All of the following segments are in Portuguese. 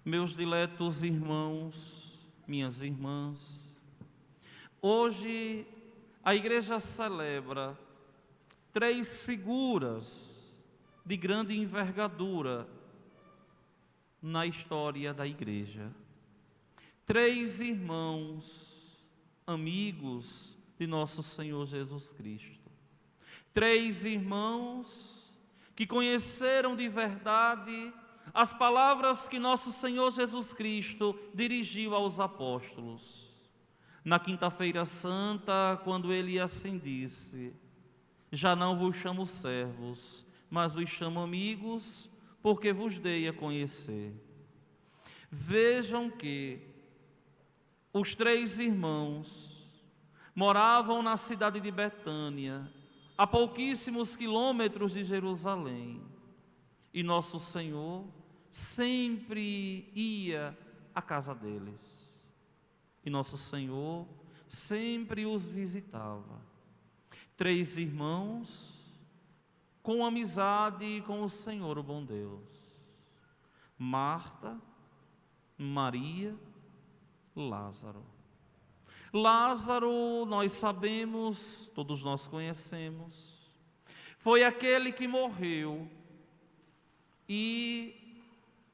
Meus diletos irmãos, minhas irmãs, hoje a igreja celebra três figuras de grande envergadura na história da igreja. Três irmãos, amigos de nosso Senhor Jesus Cristo. Três irmãos que conheceram de verdade as palavras que nosso Senhor Jesus Cristo dirigiu aos apóstolos. Na quinta-feira santa, quando ele assim disse: já não vos chamo servos, mas vos chamo amigos, porque vos dei a conhecer. Vejam que os três irmãos moravam na cidade de Betânia, a pouquíssimos quilômetros de Jerusalém, e nosso Senhor sempre ia à casa deles, e nosso Senhor sempre os visitava. Três irmãos com amizade com o Senhor, o bom Deus: Marta, Maria, Lázaro. Lázaro, nós sabemos, todos nós conhecemos, foi aquele que morreu, e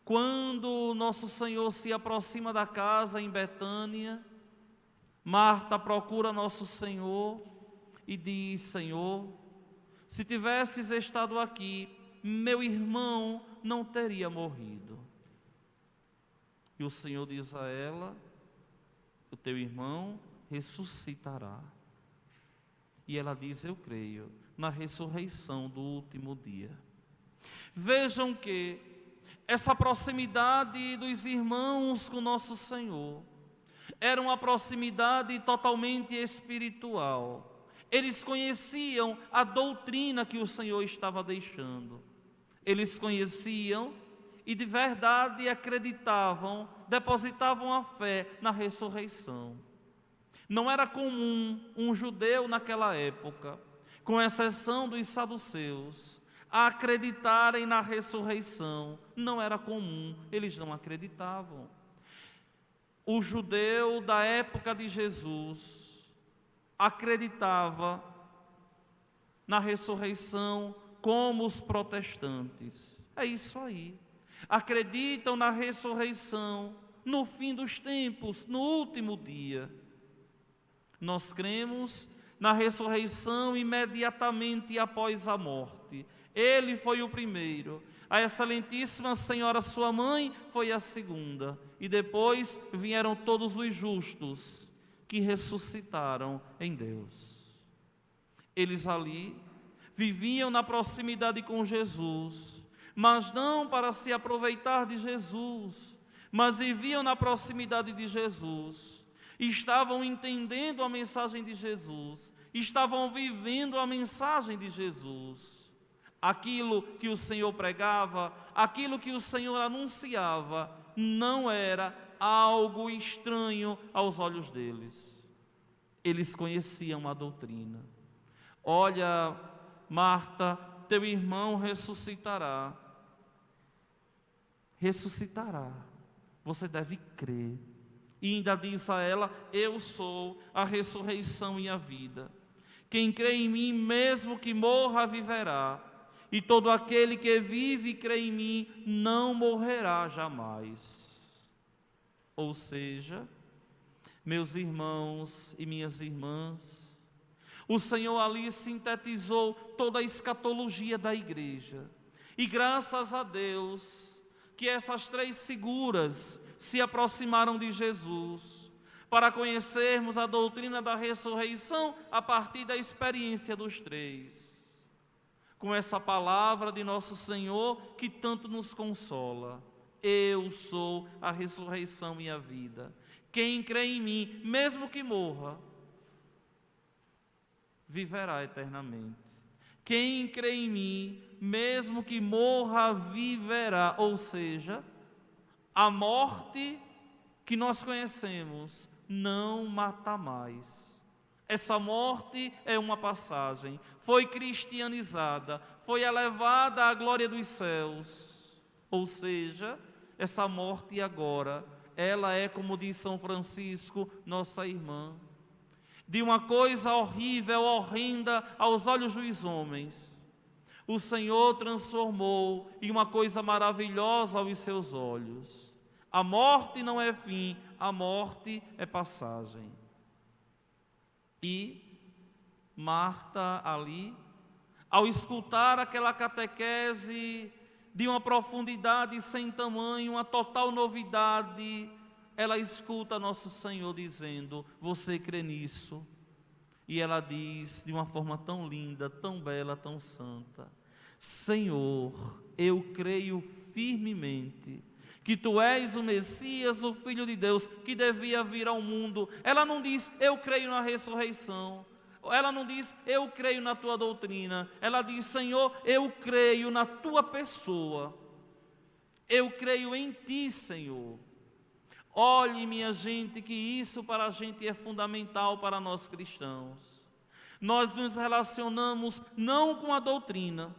quando nosso Senhor se aproxima da casa em Betânia, Marta procura nosso Senhor e diz: Senhor, se tivesses estado aqui, meu irmão não teria morrido. E o Senhor diz a ela: o teu irmão ressuscitará. E ela diz: eu creio na ressurreição do último dia. Vejam que essa proximidade dos irmãos com nosso Senhor era uma proximidade totalmente espiritual. Eles conheciam a doutrina que o Senhor estava deixando. Eles conheciam e de verdade acreditavam, depositavam a fé na ressurreição. Não era comum um judeu naquela época, com exceção dos saduceus, a acreditarem na ressurreição. Não era comum, eles não acreditavam. O judeu da época de Jesus acreditava na ressurreição como os protestantes. É isso aí. Acreditam na ressurreição no fim dos tempos, no último dia. Nós cremos na ressurreição imediatamente após a morte. Ele foi o primeiro. A excelentíssima Senhora, sua mãe, foi a segunda. E depois vieram todos os justos que ressuscitaram em Deus. Eles ali viviam na proximidade com Jesus, mas não para se aproveitar de Jesus, mas viviam na proximidade de Jesus, estavam entendendo a mensagem de Jesus, estavam vivendo a mensagem de Jesus. Aquilo que o Senhor pregava, aquilo que o Senhor anunciava, não era algo estranho aos olhos deles. Eles conheciam a doutrina. Olha, Marta, teu irmão ressuscitará. Ressuscitará. Você deve crer. E ainda diz a ela: eu sou a ressurreição e a vida. Quem crê em mim, mesmo que morra, viverá. E todo aquele que vive e crê em mim não morrerá jamais. Ou seja, meus irmãos e minhas irmãs, o Senhor ali sintetizou toda a escatologia da igreja. E graças a Deus que essas três figuras se aproximaram de Jesus, para conhecermos a doutrina da ressurreição a partir da experiência dos três. Com essa palavra de nosso Senhor que tanto nos consola: eu sou a ressurreição e a vida. Quem crê em mim, mesmo que morra, viverá eternamente. Quem crê em mim, mesmo que morra, viverá. Ou seja, a morte que nós conhecemos não mata mais. Essa morte é uma passagem, foi cristianizada, foi elevada à glória dos céus. Ou seja, essa morte agora, ela é, como diz São Francisco, nossa irmã. De uma coisa horrível, horrenda aos olhos dos homens, o Senhor transformou em uma coisa maravilhosa aos seus olhos. A morte não é fim, a morte é passagem. E Marta ali, ao escutar aquela catequese de uma profundidade sem tamanho, uma total novidade, ela escuta nosso Senhor dizendo: você crê nisso? E ela diz de uma forma tão linda, tão bela, tão santa: Senhor, eu creio firmemente que Tu és o Messias, o Filho de Deus, que devia vir ao mundo. Ela não diz: eu creio na ressurreição. Ela não diz: eu creio na Tua doutrina. Ela diz: Senhor, eu creio na Tua pessoa. Eu creio em Ti, Senhor. Olhe, minha gente, que isso para a gente é fundamental para nós cristãos. Nós nos relacionamos não com a doutrina,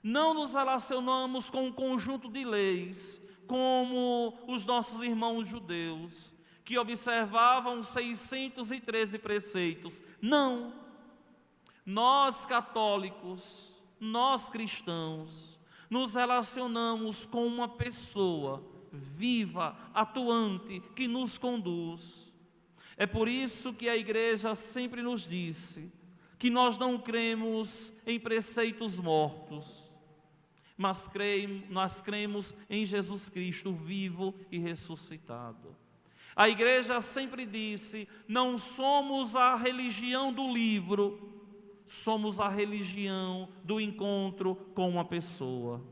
não nos relacionamos com um conjunto de leis, como os nossos irmãos judeus, que observavam 613 preceitos. Não. Nós católicos, nós cristãos, nos relacionamos com uma pessoa viva, atuante, que nos conduz. É por isso que a igreja sempre nos disse que nós não cremos em preceitos mortos, mas nós cremos em Jesus Cristo vivo e ressuscitado. A igreja sempre disse: não somos a religião do livro, somos a religião do encontro com uma pessoa.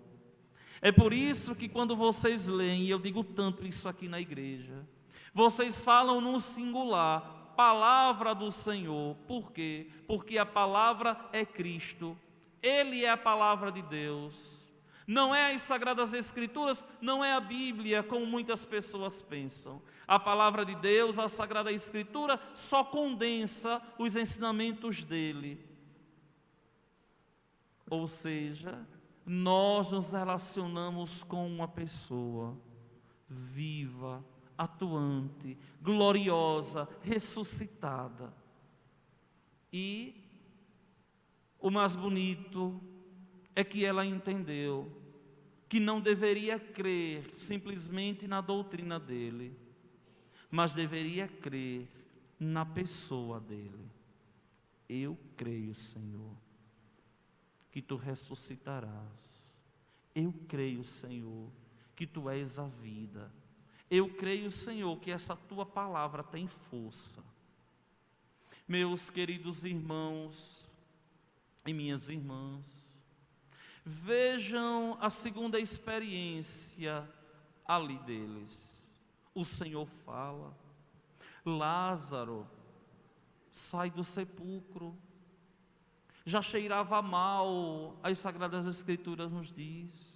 É por isso que quando vocês leem, e eu digo tanto isso aqui na igreja, vocês falam no singular, palavra do Senhor. Por quê? Porque a palavra é Cristo, Ele é a palavra de Deus. Não é as Sagradas Escrituras, não é a Bíblia, como muitas pessoas pensam. A palavra de Deus, a Sagrada Escritura, só condensa os ensinamentos dele. Ou seja, nós nos relacionamos com uma pessoa viva, atuante, gloriosa, ressuscitada. E o mais bonito é que ela entendeu que não deveria crer simplesmente na doutrina dele, mas deveria crer na pessoa dele. Eu creio, Senhor, que Tu ressuscitarás. Eu creio, Senhor, que Tu és a vida. Eu creio, Senhor, que essa Tua palavra tem força. Meus queridos irmãos e minhas irmãs, vejam a segunda experiência ali deles. O Senhor fala: Lázaro, sai do sepulcro. Já cheirava mal, as Sagradas Escrituras nos diz.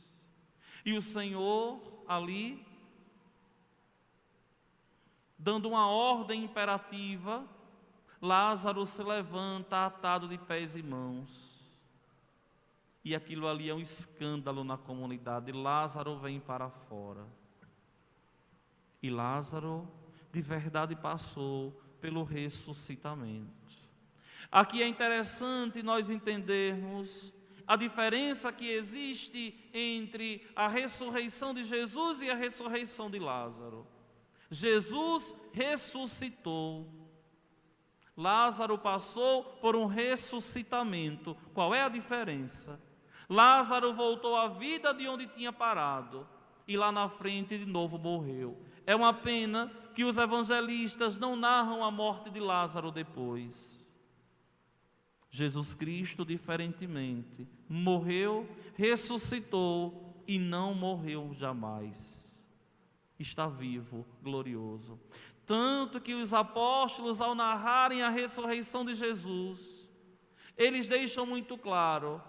E o Senhor ali, dando uma ordem imperativa, Lázaro se levanta atado de pés e mãos. E aquilo ali é um escândalo na comunidade. Lázaro vem para fora. E Lázaro de verdade passou pelo ressuscitamento. Aqui é interessante nós entendermos a diferença que existe entre a ressurreição de Jesus e a ressurreição de Lázaro. Jesus ressuscitou. Lázaro passou por um ressuscitamento. Qual é a diferença? Lázaro voltou à vida de onde tinha parado e lá na frente de novo morreu. É uma pena que os evangelistas não narram a morte de Lázaro depois. Jesus Cristo, diferentemente, morreu, ressuscitou e não morreu jamais. Está vivo, glorioso. Tanto que os apóstolos, ao narrarem a ressurreição de Jesus, eles deixam muito claro: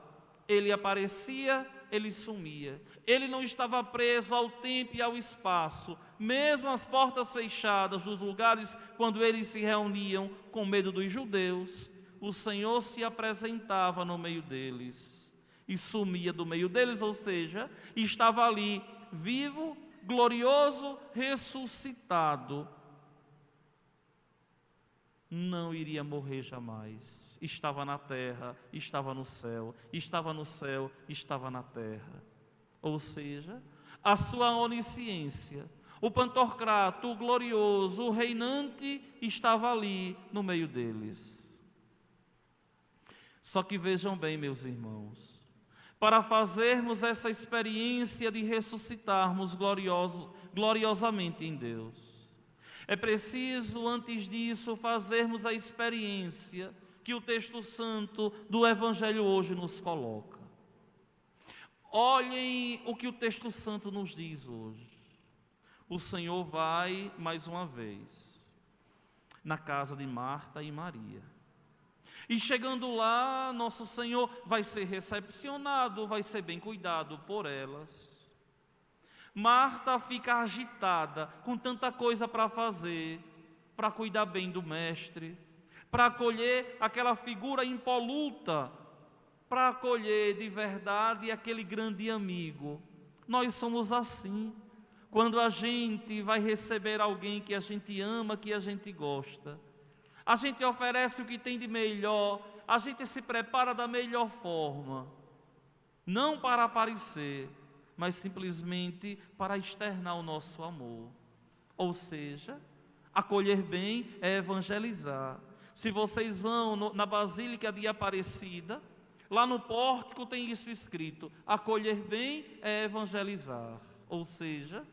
ele aparecia, ele sumia. Ele não estava preso ao tempo e ao espaço, mesmo as portas fechadas dos lugares quando eles se reuniam com medo dos judeus. O Senhor se apresentava no meio deles e sumia do meio deles, ou seja, estava ali vivo, glorioso, ressuscitado, não iria morrer jamais. Estava na terra, estava no céu, estava no céu, estava na terra. Ou seja, a sua onisciência, o Pantocrator, o glorioso, o reinante, estava ali no meio deles. Só que vejam bem, meus irmãos, para fazermos essa experiência de ressuscitarmos gloriosamente em Deus, é preciso, antes disso, fazermos a experiência que o texto santo do Evangelho hoje nos coloca. Olhem o que o texto santo nos diz hoje. O Senhor vai, mais uma vez, na casa de Marta e Maria. E chegando lá, nosso Senhor vai ser recepcionado, vai ser bem cuidado por elas. Marta fica agitada, com tanta coisa para fazer, para cuidar bem do Mestre, para acolher aquela figura impoluta, para acolher de verdade aquele grande amigo. Nós somos assim. Quando a gente vai receber alguém que a gente ama, que a gente gosta, a gente oferece o que tem de melhor, a gente se prepara da melhor forma, não para aparecer, mas simplesmente para externar o nosso amor. Ou seja, acolher bem é evangelizar. Se vocês vão na Basílica de Aparecida, lá no pórtico tem isso escrito: acolher bem é evangelizar. Ou seja,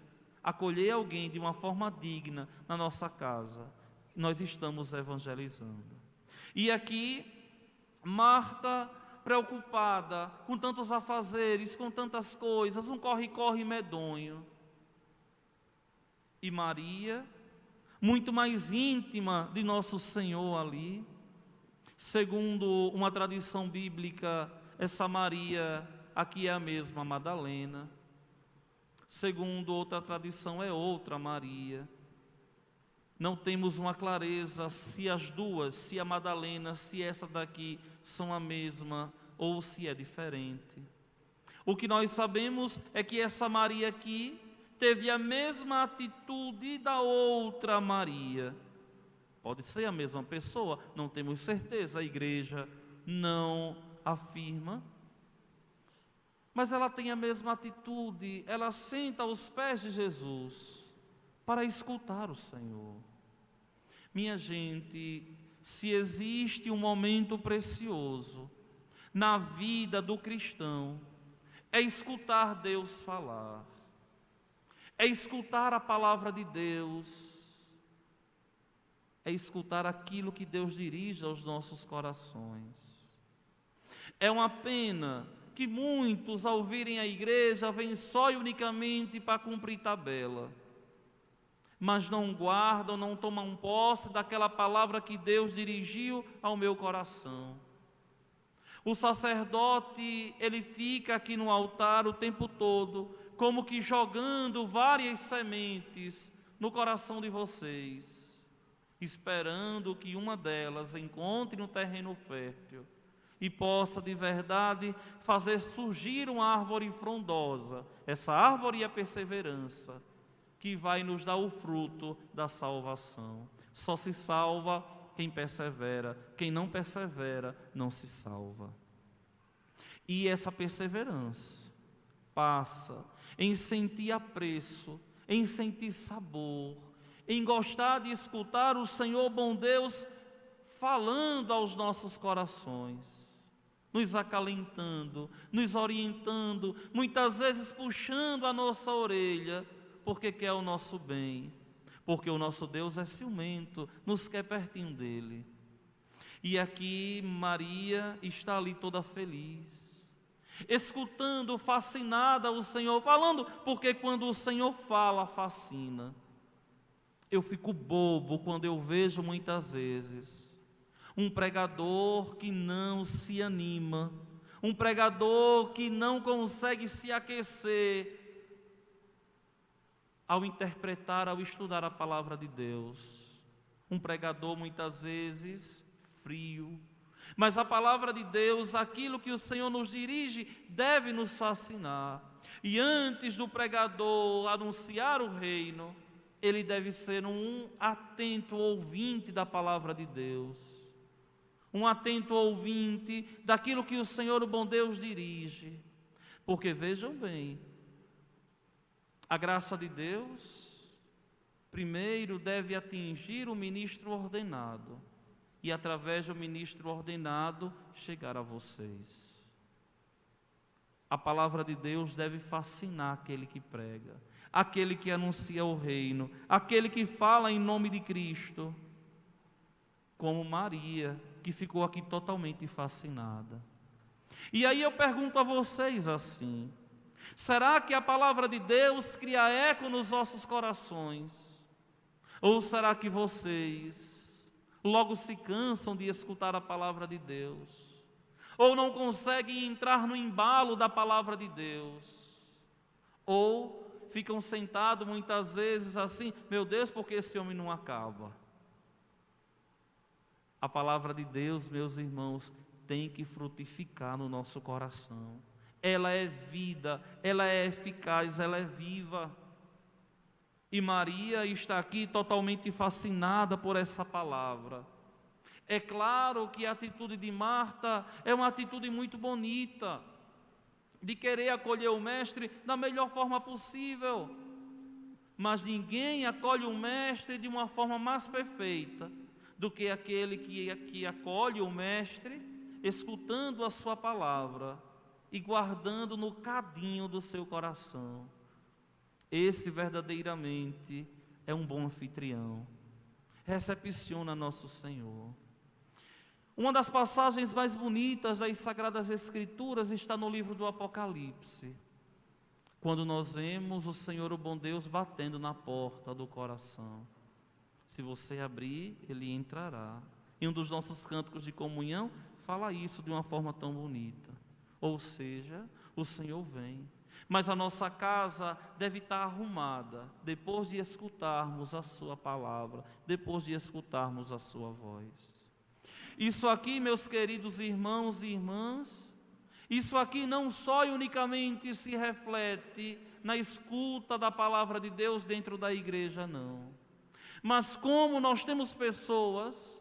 acolher alguém de uma forma digna na nossa casa, nós estamos evangelizando. E aqui, Marta, preocupada, com tantos afazeres, com tantas coisas, um corre-corre medonho. E Maria, muito mais íntima de nosso Senhor ali. Segundo uma tradição bíblica, essa Maria aqui é a mesma Madalena. Segundo outra tradição, é outra Maria. Não temos uma clareza se as duas, se a Madalena, se essa daqui são a mesma ou se é diferente. O que nós sabemos é que essa Maria aqui teve a mesma atitude da outra Maria. Pode ser a mesma pessoa, não temos certeza, a igreja não afirma. Mas ela tem a mesma atitude, ela senta aos pés de Jesus para escutar o Senhor. Minha gente, se existe um momento precioso na vida do cristão, é escutar Deus falar, é escutar a palavra de Deus, é escutar aquilo que Deus dirige aos nossos corações. É uma pena que muitos, ao virem à igreja, vêm só e unicamente para cumprir tabela, mas não guardam, não tomam posse daquela palavra que Deus dirigiu ao meu coração. O sacerdote, ele fica aqui no altar o tempo todo, como que jogando várias sementes no coração de vocês, esperando que uma delas encontre um terreno fértil e possa de verdade fazer surgir uma árvore frondosa. Essa árvore é a perseverança, que vai nos dar o fruto da salvação. Só se salva quem persevera, quem não persevera não se salva. E essa perseverança passa em sentir apreço, em sentir sabor, em gostar de escutar o Senhor bom Deus falando aos nossos corações, nos acalentando, nos orientando, muitas vezes puxando a nossa orelha, porque quer o nosso bem, porque o nosso Deus é ciumento, nos quer pertinho dele. E aqui Maria está ali toda feliz, escutando, fascinada o Senhor falando, porque quando o Senhor fala, fascina. Eu fico bobo quando eu vejo muitas vezes um pregador que não se anima, um pregador que não consegue se aquecer ao interpretar, ao estudar a palavra de Deus. Um pregador muitas vezes frio, Mas a palavra de Deus, aquilo que o Senhor nos dirige, deve nos fascinar. E antes do pregador anunciar o reino, ele deve ser um atento ouvinte da palavra de Deus. Um atento ouvinte daquilo que o Senhor, o bom Deus, dirige. Porque vejam bem, a graça de Deus, primeiro deve atingir o ministro ordenado. E através do ministro ordenado, chegar a vocês. A palavra de Deus deve fascinar aquele que prega, aquele que anuncia o reino, aquele que fala em nome de Cristo, como Maria, que ficou aqui totalmente fascinada. E aí eu pergunto a vocês assim: será que a palavra de Deus cria eco nos vossos corações? Ou será que vocês logo se cansam de escutar a palavra de Deus? Ou não conseguem entrar no embalo da palavra de Deus? Ou ficam sentados muitas vezes assim: meu Deus, porque esse homem não acaba? A palavra de Deus, meus irmãos, tem que frutificar no nosso coração. Ela é vida, ela é eficaz, ela é viva. E Maria está aqui totalmente fascinada por essa palavra. É claro que a atitude de Marta é uma atitude muito bonita, de querer acolher o mestre da melhor forma possível. Mas ninguém acolhe o mestre de uma forma mais perfeita do que aquele que acolhe o mestre, escutando a sua palavra e guardando no cadinho do seu coração. Esse verdadeiramente é um bom anfitrião. Recepciona nosso Senhor. Uma das passagens mais bonitas das Sagradas Escrituras está no livro do Apocalipse, quando nós vemos o Senhor, o bom Deus, batendo na porta do coração. Se você abrir, Ele entrará. E um dos nossos cânticos de comunhão fala isso de uma forma tão bonita. Ou seja, o Senhor vem. Mas a nossa casa deve estar arrumada depois de escutarmos a sua palavra, depois de escutarmos a sua voz. Isso aqui, meus queridos irmãos e irmãs, isso aqui não só e unicamente se reflete na escuta da palavra de Deus dentro da igreja, não. Mas como nós temos pessoas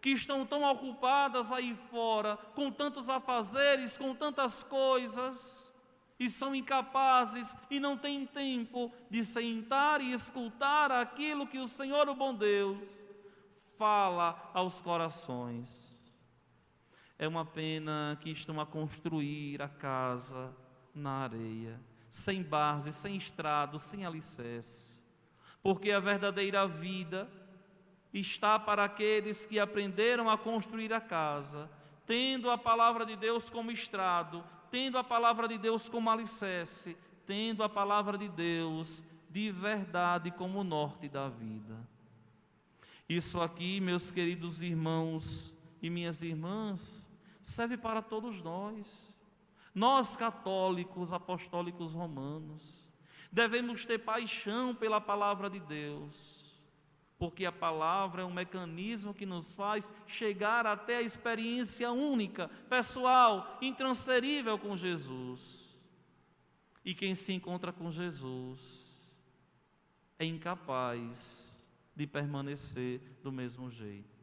que estão tão ocupadas aí fora, com tantos afazeres, com tantas coisas, e são incapazes e não têm tempo de sentar e escutar aquilo que o Senhor, o bom Deus, fala aos corações. É uma pena que estão a construir a casa na areia, sem base, sem estrado, sem alicerce, porque a verdadeira vida está para aqueles que aprenderam a construir a casa, tendo a palavra de Deus como estrado, tendo a palavra de Deus como alicerce, tendo a palavra de Deus de verdade como o norte da vida. Isso aqui, meus queridos irmãos e minhas irmãs, serve para todos nós. Nós, católicos, apostólicos romanos, devemos ter paixão pela palavra de Deus, porque a palavra é um mecanismo que nos faz chegar até a experiência única, pessoal, intransferível com Jesus. E quem se encontra com Jesus é incapaz de permanecer do mesmo jeito.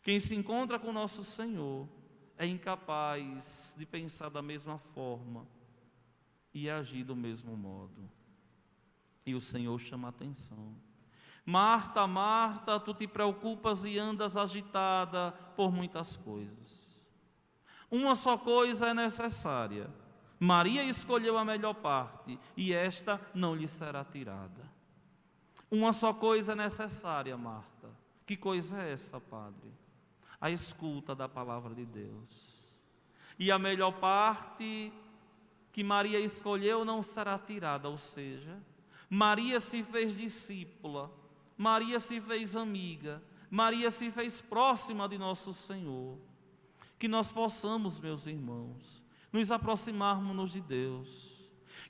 Quem se encontra com nosso Senhor é incapaz de pensar da mesma forma e agir do mesmo modo. E o Senhor chama a atenção. Marta, Marta, tu te preocupas e andas agitada por muitas coisas. Uma só coisa é necessária. Maria escolheu a melhor parte e esta não lhe será tirada. Uma só coisa é necessária, Marta. Que coisa é essa, Padre? A escuta da palavra de Deus. E a melhor parte que Maria escolheu não será tirada, ou seja, Maria se fez discípula, Maria se fez amiga, Maria se fez próxima de nosso Senhor. Que nós possamos, meus irmãos, nos aproximarmos de Deus.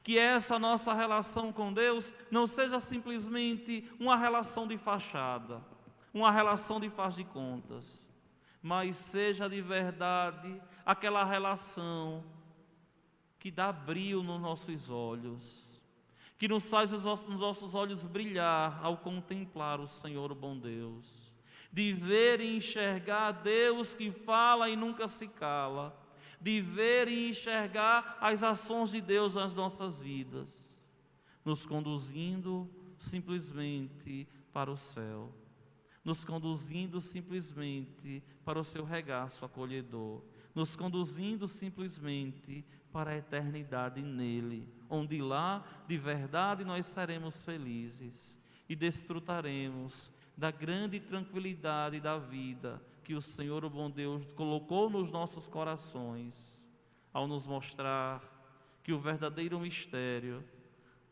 Que essa nossa relação com Deus não seja simplesmente uma relação de fachada, uma relação de faz de contas, mas seja de verdade aquela relação que dá brilho nos nossos olhos, que nos faz os nossos olhos brilhar ao contemplar o Senhor, o bom Deus, de ver e enxergar Deus que fala e nunca se cala, de ver e enxergar as ações de Deus nas nossas vidas, nos conduzindo simplesmente para o céu, nos conduzindo simplesmente para o seu regaço acolhedor, nos conduzindo simplesmente para a eternidade nele, onde lá, de verdade, nós seremos felizes e desfrutaremos da grande tranquilidade da vida que o Senhor, o bom Deus, colocou nos nossos corações, ao nos mostrar que o verdadeiro mistério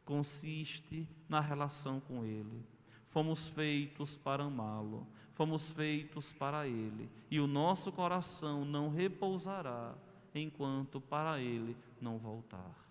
consiste na relação com Ele. Fomos feitos para amá-lo, fomos feitos para Ele, e o nosso coração não repousará enquanto para Ele não voltar.